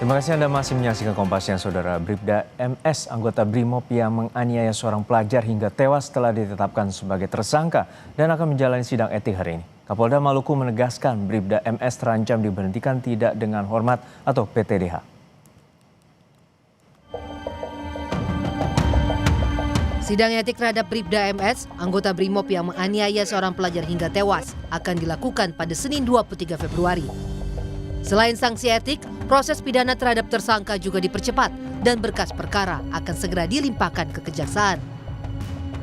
Terima kasih Anda masih menyaksikan Kompas Siang, Saudara. Bribda MS, anggota BRIMOB yang menganiaya seorang pelajar hingga tewas telah ditetapkan sebagai tersangka dan akan menjalani sidang etik hari ini. Kapolda Maluku menegaskan Bribda MS terancam diberhentikan tidak dengan hormat atau PTDH. Sidang etik terhadap Bribda MS, anggota BRIMOB yang menganiaya seorang pelajar hingga tewas, akan dilakukan pada Senin 23 Februari. Selain sanksi etik, proses pidana terhadap tersangka juga dipercepat dan berkas perkara akan segera dilimpahkan ke Kejaksaan.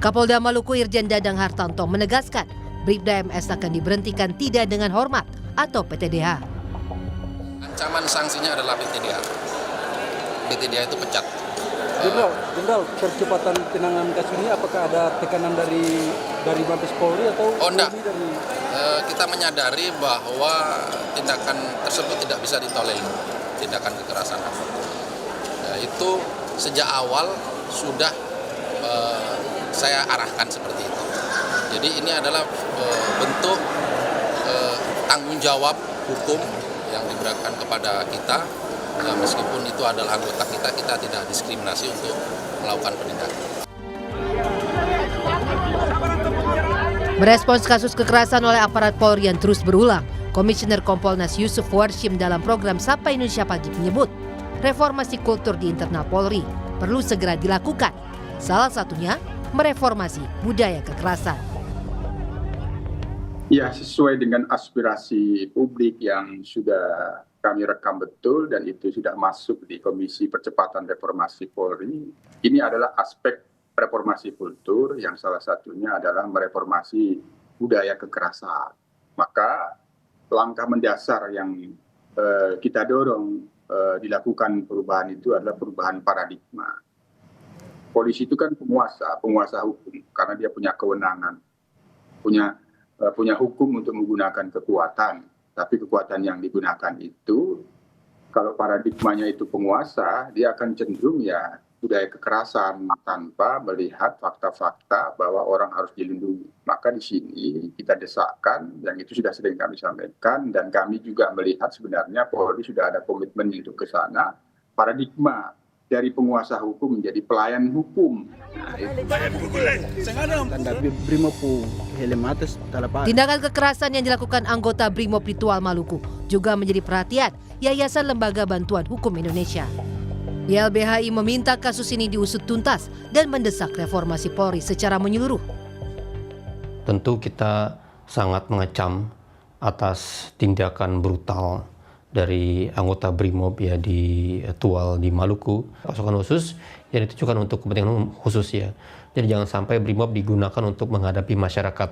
Kapolda Maluku Irjen Dadang Hartanto menegaskan Bribda MS akan diberhentikan tidak dengan hormat atau PTDH. Ancaman sanksinya adalah PTDH. PTDH itu pecat. Jenderal, percepatan penanganan kasus ini apakah ada tekanan dari Mabes Polri atau enggak. Kita menyadari bahwa tindakan tersebut tidak bisa ditolerir, tindakan kekerasan apapun. Itu sejak awal sudah saya arahkan seperti itu. Jadi ini adalah bentuk tanggung jawab hukum yang diberikan kepada kita. Ya, meskipun itu adalah anggota kita tidak diskriminasi untuk melakukan penindakan. Merespons kasus kekerasan oleh aparat Polri yang terus berulang, Komisioner Kompolnas Yusuf Warshim dalam program Sapa Indonesia Pagi menyebut reformasi kultur di internal Polri perlu segera dilakukan. Salah satunya mereformasi budaya kekerasan. Ya, sesuai dengan aspirasi publik yang sudah kami rekam betul dan itu sudah masuk di Komisi Percepatan Reformasi Polri. Ini adalah aspek reformasi kultur yang salah satunya adalah mereformasi budaya kekerasan. Maka langkah mendasar yang kita dorong dilakukan perubahan itu adalah perubahan paradigma. Polisi itu kan penguasa hukum karena dia punya kewenangan, punya hukum untuk menggunakan kekuatan. Tapi kekuatan yang digunakan itu, kalau paradigmanya itu penguasa, dia akan cenderung ya budaya kekerasan tanpa melihat fakta-fakta bahwa orang harus dilindungi. Maka di sini kita desakkan, yang itu sudah sering kami sampaikan, dan kami juga melihat sebenarnya Polri sudah ada komitmen untuk ke sana, paradigma dari penguasa hukum menjadi pelayan hukum. Tindakan kekerasan yang dilakukan anggota BRIMOB di Tual Maluku juga menjadi perhatian Yayasan Lembaga Bantuan Hukum Indonesia. YLBHI meminta kasus ini diusut tuntas dan mendesak reformasi Polri secara menyeluruh. Tentu kita sangat mengecam atas tindakan brutal dari anggota BRIMOB ya di Tual di Maluku, pasukan khusus yang ditujukan untuk kepentingan khusus ya. Jadi jangan sampai BRIMOB digunakan untuk menghadapi masyarakat,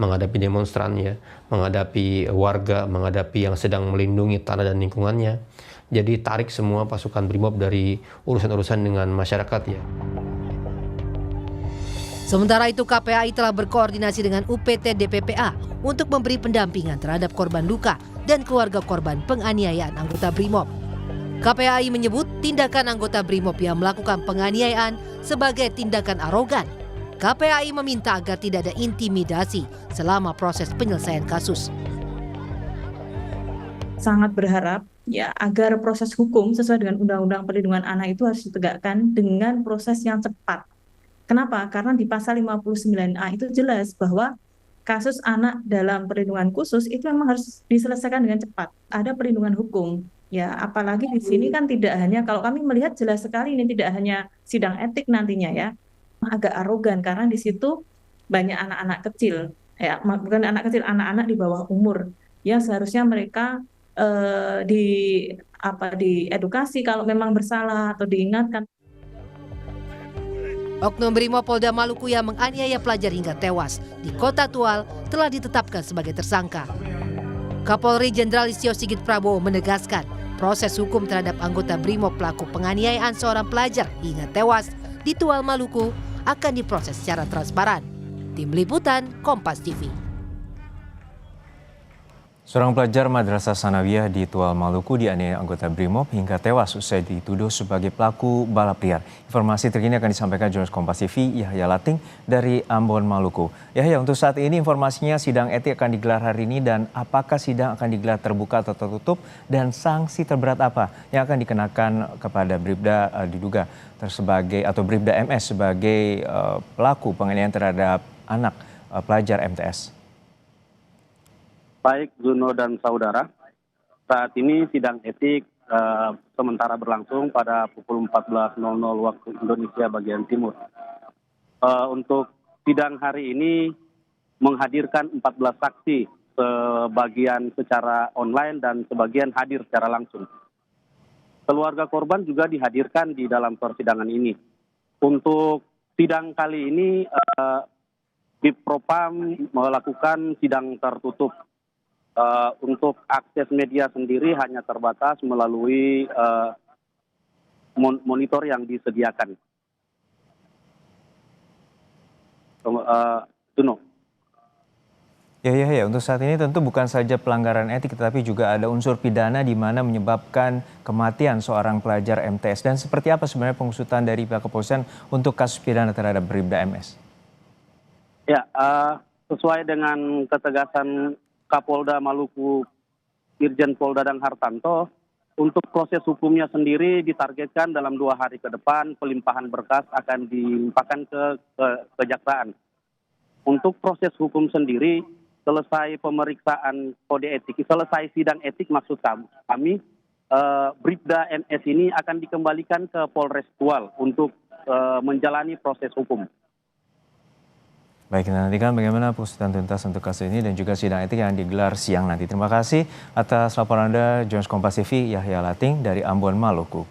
menghadapi demonstran ya, menghadapi warga, menghadapi yang sedang melindungi tanah dan lingkungannya. Jadi tarik semua pasukan BRIMOB dari urusan-urusan dengan masyarakat ya. Sementara itu KPAI telah berkoordinasi dengan UPT DPPA untuk memberi pendampingan terhadap korban luka dan keluarga korban penganiayaan anggota BRIMOB. KPAI menyebut tindakan anggota BRIMOB yang melakukan penganiayaan sebagai tindakan arogan. KPAI meminta agar tidak ada intimidasi selama proses penyelesaian kasus. Sangat berharap ya agar proses hukum sesuai dengan Undang-Undang Perlindungan Anak itu harus ditegakkan dengan proses yang cepat. Kenapa? Karena di pasal 59A itu jelas bahwa kasus anak dalam perlindungan khusus itu memang harus diselesaikan dengan cepat. Ada perlindungan hukum. Ya, apalagi di sini kan tidak hanya, kalau kami melihat jelas sekali ini tidak hanya sidang etik nantinya ya. Agak arogan karena di situ banyak anak-anak kecil. Ya, bukan anak kecil, anak-anak di bawah umur. Ya, seharusnya mereka diedukasi kalau memang bersalah atau diingatkan. Oknum BRIMOB Polda Maluku yang menganiaya pelajar hingga tewas di Kota Tual telah ditetapkan sebagai tersangka. Kapolri Jenderal Listio Sigit Prabowo menegaskan proses hukum terhadap anggota BRIMOB pelaku penganiayaan seorang pelajar hingga tewas di Tual Maluku akan diproses secara transparan. Tim Liputan Kompas TV. Seorang pelajar Madrasah Sanawiyah di Tual, Maluku dianiaya anggota BRIMOB hingga tewas usai dituduh sebagai pelaku balap liar. Informasi terkini akan disampaikan jurnalis Kompas TV Yahya Lating dari Ambon, Maluku. Yahya, untuk saat ini informasinya sidang etik akan digelar hari ini dan apakah sidang akan digelar terbuka atau tertutup dan sanksi terberat apa yang akan dikenakan kepada Bribda diduga sebagai atau Bribda MS sebagai pelaku penganiayaan terhadap anak pelajar MTS. Baik Zuno dan saudara, saat ini sidang etik sementara berlangsung pada pukul 14.00 waktu Indonesia bagian timur. Untuk sidang hari ini menghadirkan 14 saksi, sebagian secara online dan sebagian hadir secara langsung. Keluarga korban juga dihadirkan di dalam persidangan ini. Untuk sidang kali ini, Bipropam melakukan sidang tertutup. Untuk akses media sendiri hanya terbatas melalui monitor yang disediakan. Tuno. Ya, untuk saat ini tentu bukan saja pelanggaran etik, tetapi juga ada unsur pidana di mana menyebabkan kematian seorang pelajar MTS. Dan seperti apa sebenarnya pengusutan dari pihak kepolisian untuk kasus pidana terhadap Bribda MS? Ya, sesuai dengan ketegasan Kapolda Maluku Irjen Pol Dadang Hartanto, untuk proses hukumnya sendiri ditargetkan dalam 2 hari ke depan pelimpahan berkas akan dilimpahkan ke kejaksaan. Untuk proses hukum sendiri, selesai pemeriksaan kode etik, selesai sidang etik maksud kami, Bribda MS ini akan dikembalikan ke Polres Tual untuk menjalani proses hukum. Baik, kita nantikan bagaimana pengusutan tuntas untuk kasus ini dan juga sidang etik yang digelar siang nanti. Terima kasih atas laporan Anda, jurnalis Kompas TV Yahya Lating dari Ambon, Maluku.